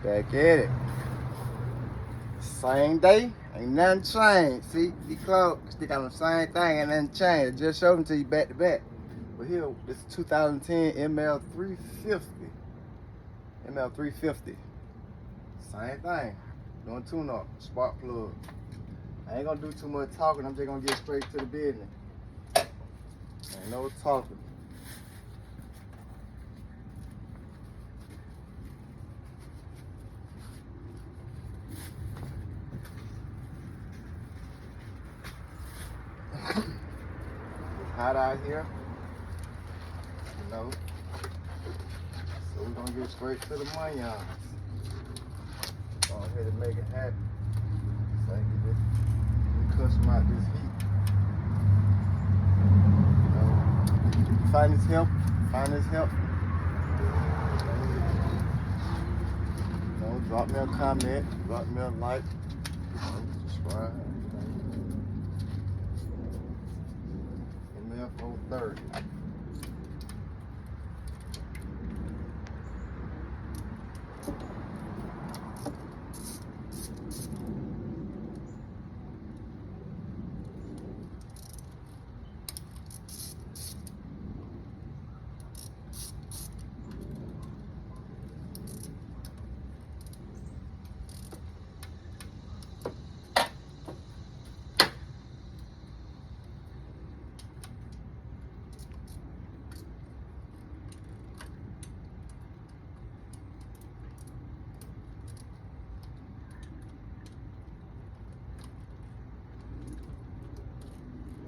Back at it. Same day, ain't nothing changed. See, these clothes stick on the same thing, ain't nothing changed. Just showed them to you back to back. But here, this is 2010 ML 350. ML 350. Same thing. Doing tune up, spark plug. I ain't gonna do too much talking, I'm just gonna get straight to the business. Ain't no talking. It's hot out here, you know. So we're gonna get straight to the money on. Go ahead and make it happen. So I can get custom out this heat. You know, find this help. You know, drop me a comment, drop me a like, subscribe. MlL 430.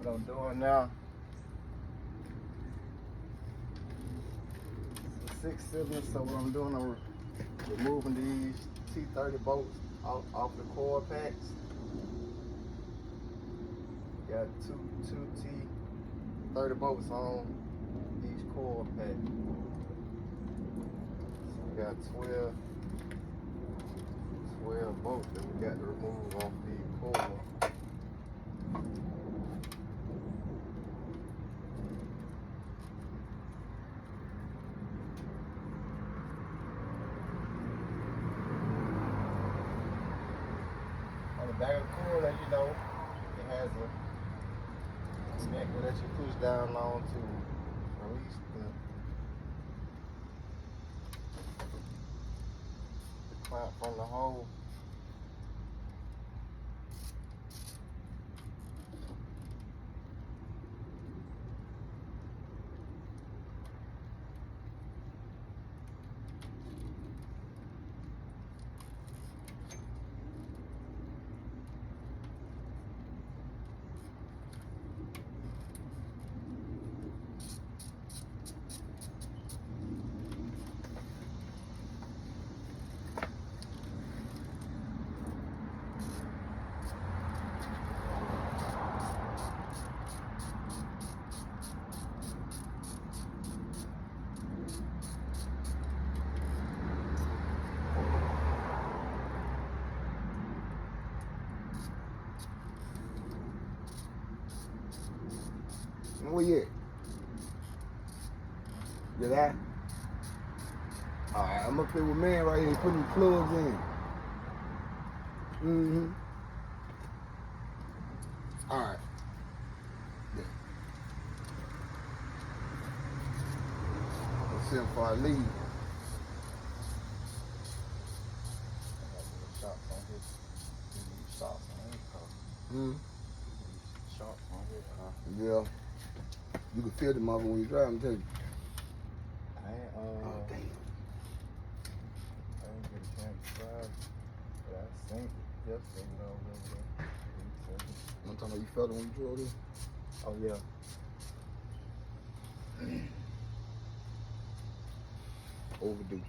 What I'm doing now, it's a 6-cylinder, so what I'm doing, I'm removing these T30 bolts off the coil packs. Got two T30 bolts on each coil pack. So we got 12 bolts that we got to remove off the coil. Back of the coil, as you know, it has a connector that you push down on to release the clamp from the hole. Where you at? You there? Alright, I'm up here with man right here putting plugs in. Alright. Yeah. Let's see how far I leave. Shots on his car. Shots on his car. Yeah. You can feel the mother when you drive, I'm telling you. Oh, damn. I didn't get a chance to drive, but I seen it yesterday when I was over there. I'm talking about you felt it when you drove there? Oh, yeah. Overdue.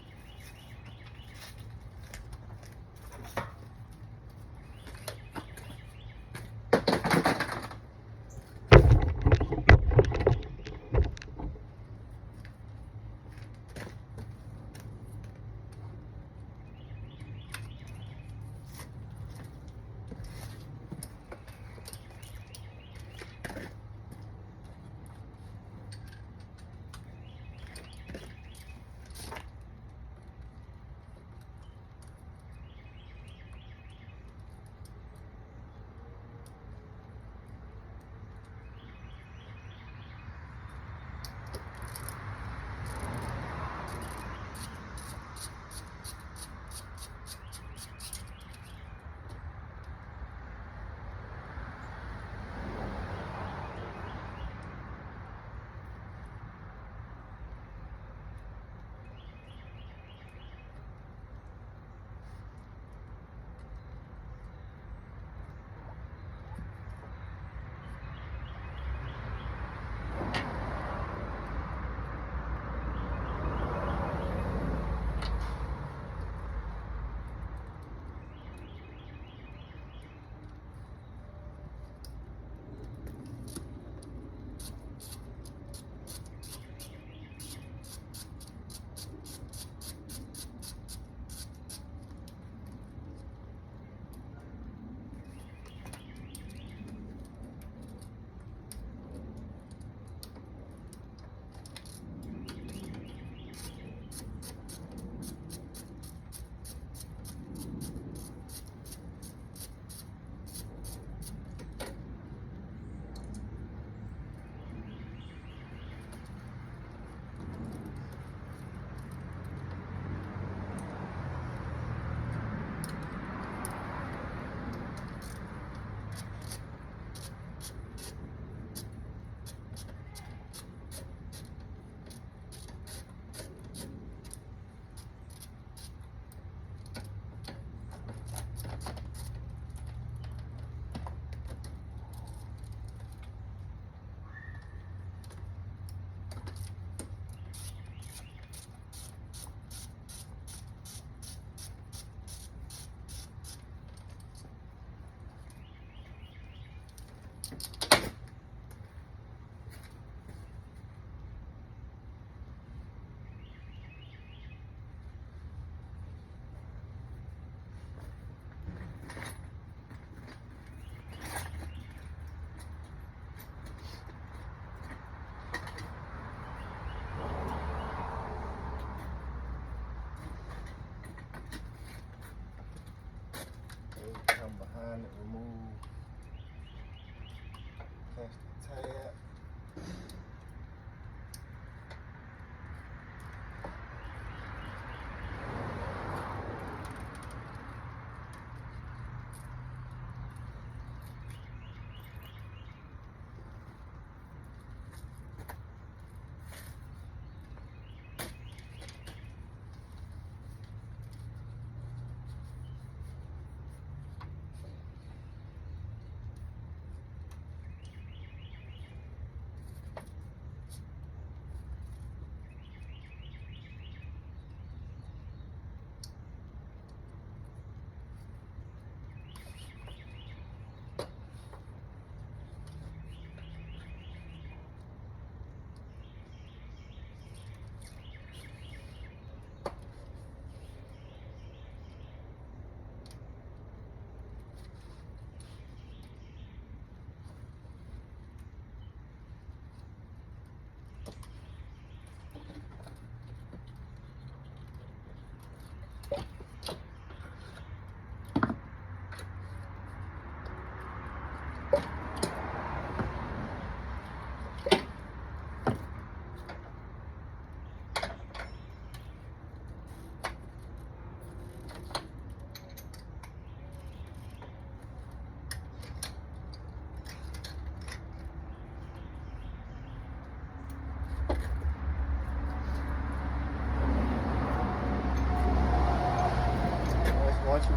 Once you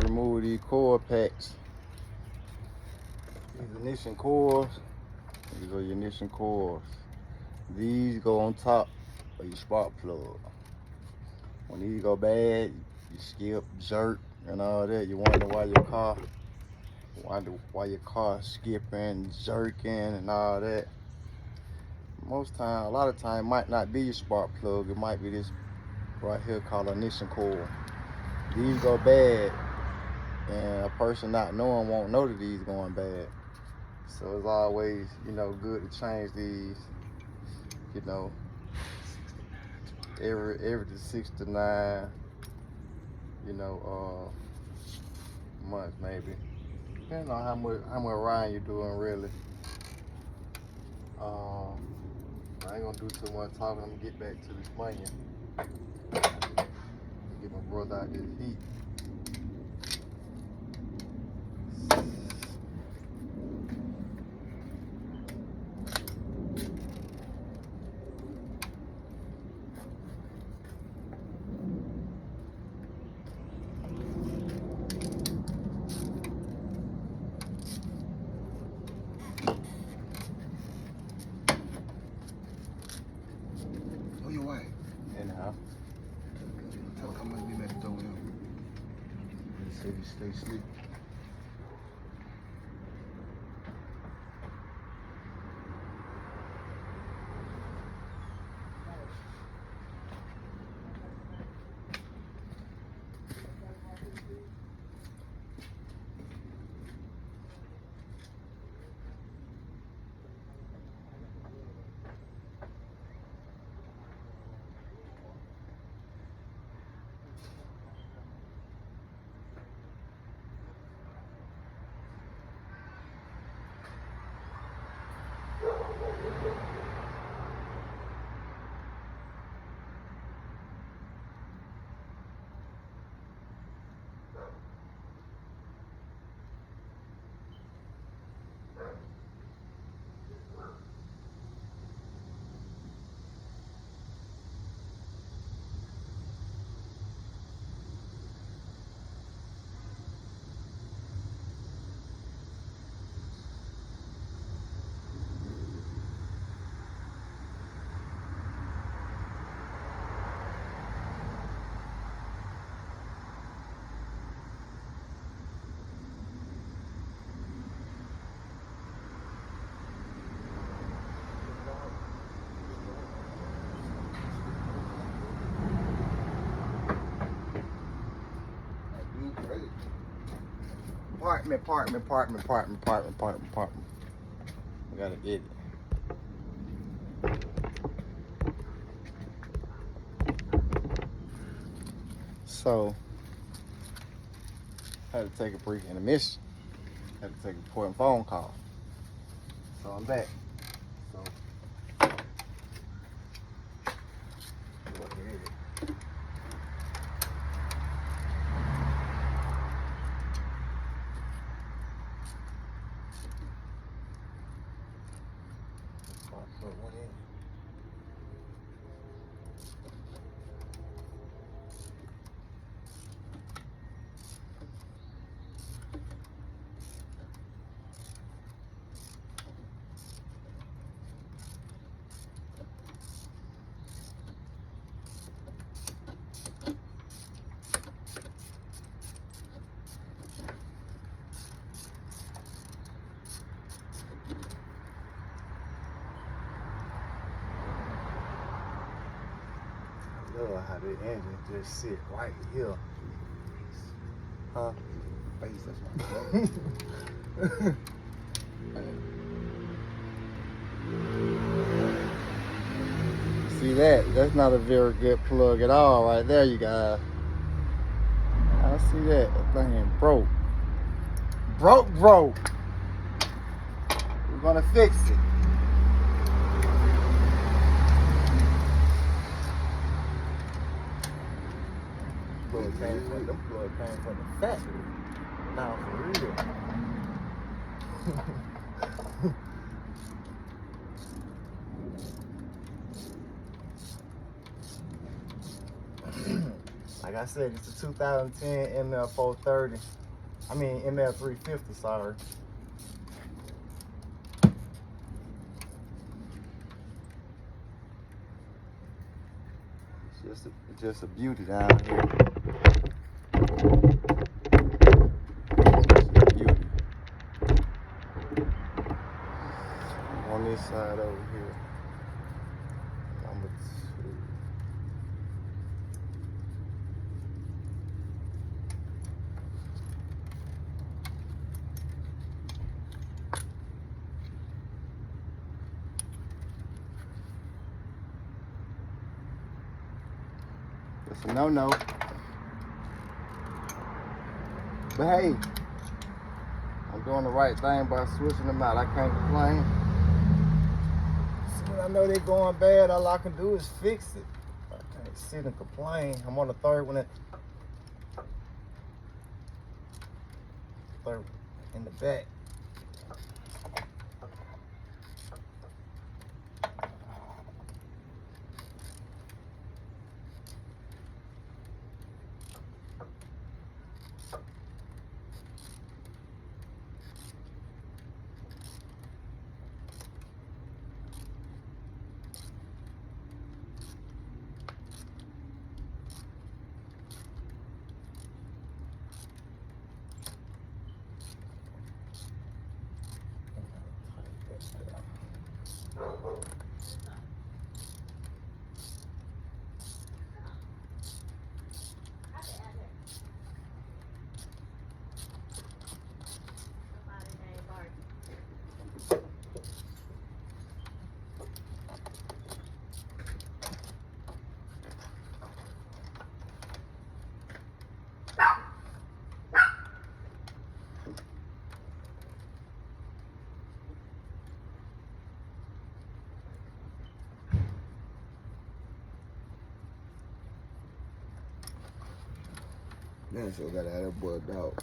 remove these core packs, these ignition cores, these are your ignition cores. These go on top of your spark plug. When these go bad, you skip, jerk, and all that. You wonder why your car skipping, jerking, and all that. A lot of time, might not be your spark plug. It might be this right here called ignition core. These go bad, and a person not knowing won't know that these going bad. So it's always, good to change these, every 6 to 9, months maybe. Depending on how much riding you're doing, really. I ain't gonna do too much talking. I'm gonna get back to this money. Get my brother out this heat. Oh, your wife? In the house. Tell her I'm gonna be back to throw him. They say you stay asleep. Apartment. We gotta get it. So, I had to take a brief intermission. Had to take an important phone call. So I'm back. So, love how the engine just sit right here. Huh? Face, that's my See that? That's not a very good plug at all right there, you guys. I see that. That thing broke. Broke. We're gonna fix it. Them plug came from the factory. Now for real. Like I said, it's a 2010 ML 430. I mean ML 350, sorry. It's just a beauty down here. It's just a beauty. On this side over here. Number 2. It's a no-no. But hey, I'm doing the right thing by switching them out. I can't complain. See, when I know they're going bad, all I can do is fix it. I can't sit and complain. I'm on the third one in the back. Man, so gotta have that boy dog.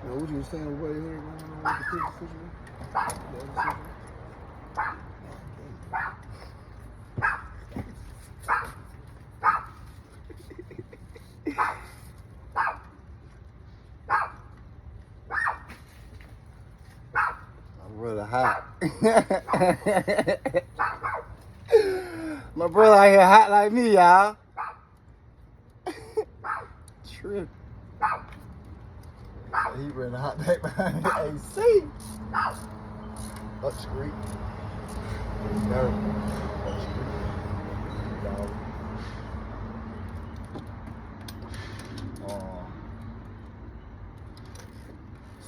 What you were saying, what you had going on with the picture situation? The other situation? My brother hot. My brother out here hot like me, y'all. Trip. He running hot back behind the AC. Up street. Up street.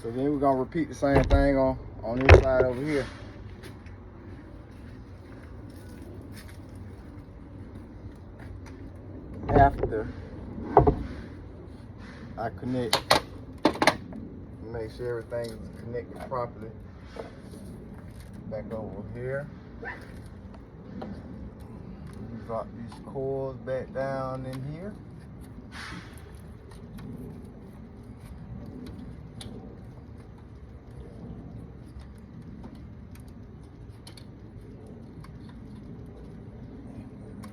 So then we're gonna repeat the same thing on this side over here. After I connect, make sure everything is connected properly. Back over here. Drop these coils back down in here.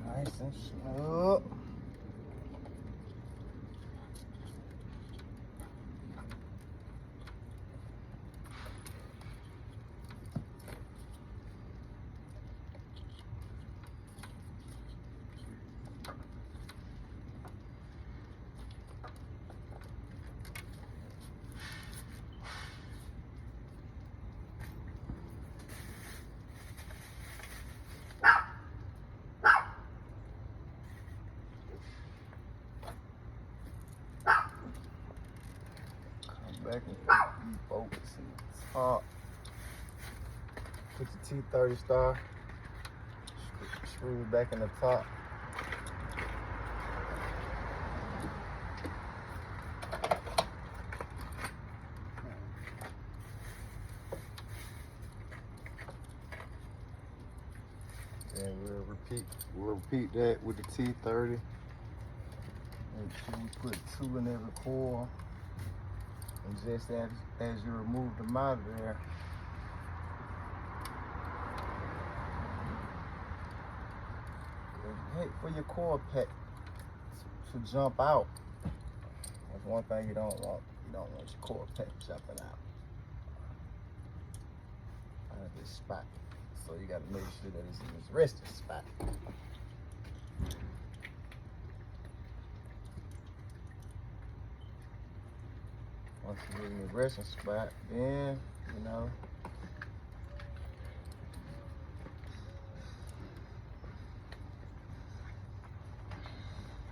Nice and snug. Back and put these bolts in the top. Put the T30 star screws back in the top. And we'll repeat that with the T30. Make sure we put 2 in every coil. And just as you remove them out of there, I hate for your coil pack to jump out. That's one thing you don't want. You don't want your coil pack jumping out of this spot. So you got to make sure that it's in its resting spot. Once you get in your resting spot, then, you know,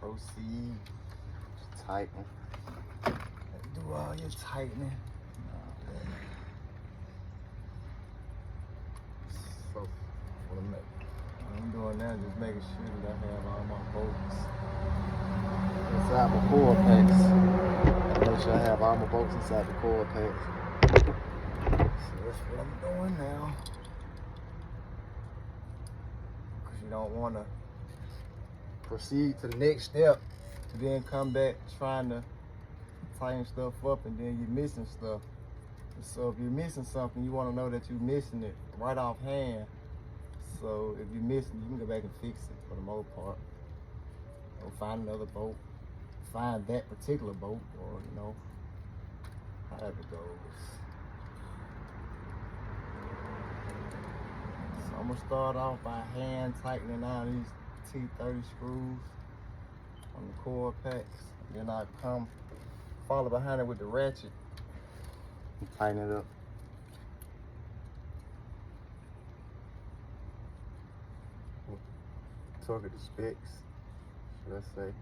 proceed to tighten. Do all your tightening. So, what I'm doing now is just making sure that I have all my bolts inside my coil packs. Make sure I have all my bolts inside the coil packs. So that's what I'm doing now. Because you don't want to proceed to the next step to then come back trying to tighten stuff up and then you're missing stuff. So if you're missing something, you want to know that you're missing it right off hand. So if you're missing, you can go back and fix it for the most part. Or find another bolt. Find that particular bolt, or you know, however it goes. So I'm gonna start off by hand tightening down these T30 screws on the coil packs. Then I follow behind it with the ratchet and tighten it up. Torque it to specs, should I say.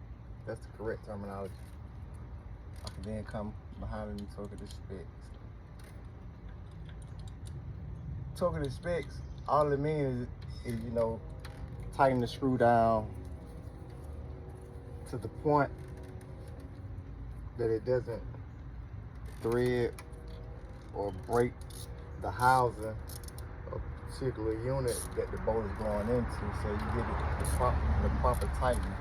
That's the correct terminology. I can then come behind it and torque it to specs. Torque it to specs, all it means is, you know, tighten the screw down to the point that it doesn't thread or break the housing of a particular unit that the bolt is going into, so you get it the proper tightening.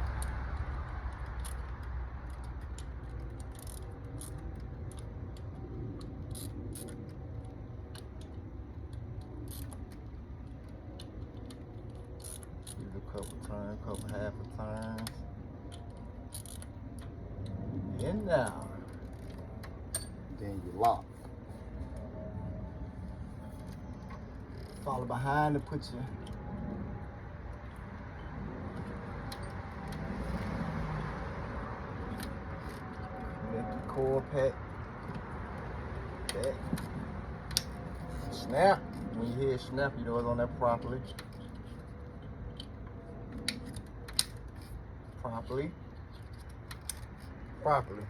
couple turns, couple half a turns. In now. Then you lock. Follow behind and put your connect the cord pack. Back. Snap. When you hear it snap, you know it's on there properly. Properly.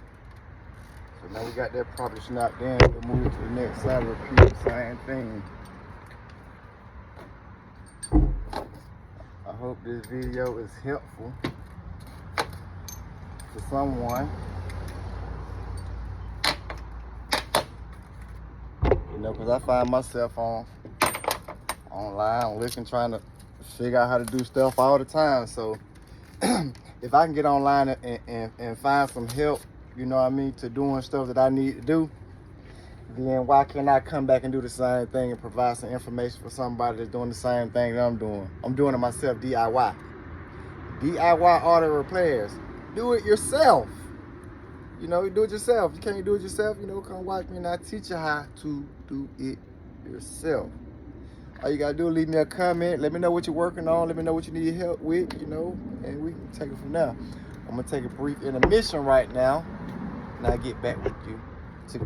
So now we got that properly snapped in. We'll move to the next side, repeat the same thing. I hope this video is helpful to someone. You know, because I find myself online looking, trying to figure out how to do stuff all the time. So if I can get online and find some help, you know what I mean, to doing stuff that I need to do, then why can't I come back and do the same thing and provide some information for somebody that's doing the same thing that I'm doing? I'm doing it myself, DIY. DIY auto repairs. Do it yourself. You know, you do it yourself. You can't do it yourself, you know, come watch me and I teach you how to do it yourself. All you gotta do is leave me a comment. Let me know what you're working on. Let me know what you need help with, you know, and we can take it from there. I'm gonna take a brief intermission right now, and I'll get back with you to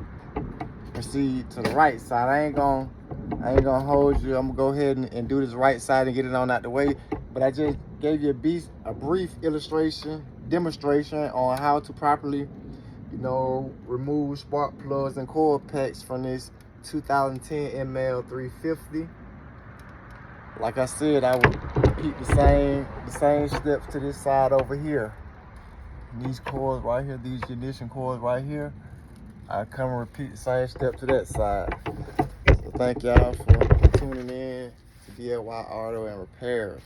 proceed to the right side. I ain't gonna hold you. I'm gonna go ahead and do this right side and get it on out the way. But I just gave you a brief demonstration on how to properly, you know, remove spark plugs and cord packs from this 2010 MlL 350. Like I said, I would repeat the same steps to this side over here. These cords right here, these ignition cords right here, I come and repeat the same step to that side. So thank y'all for tuning in to DIY Auto and Repairs.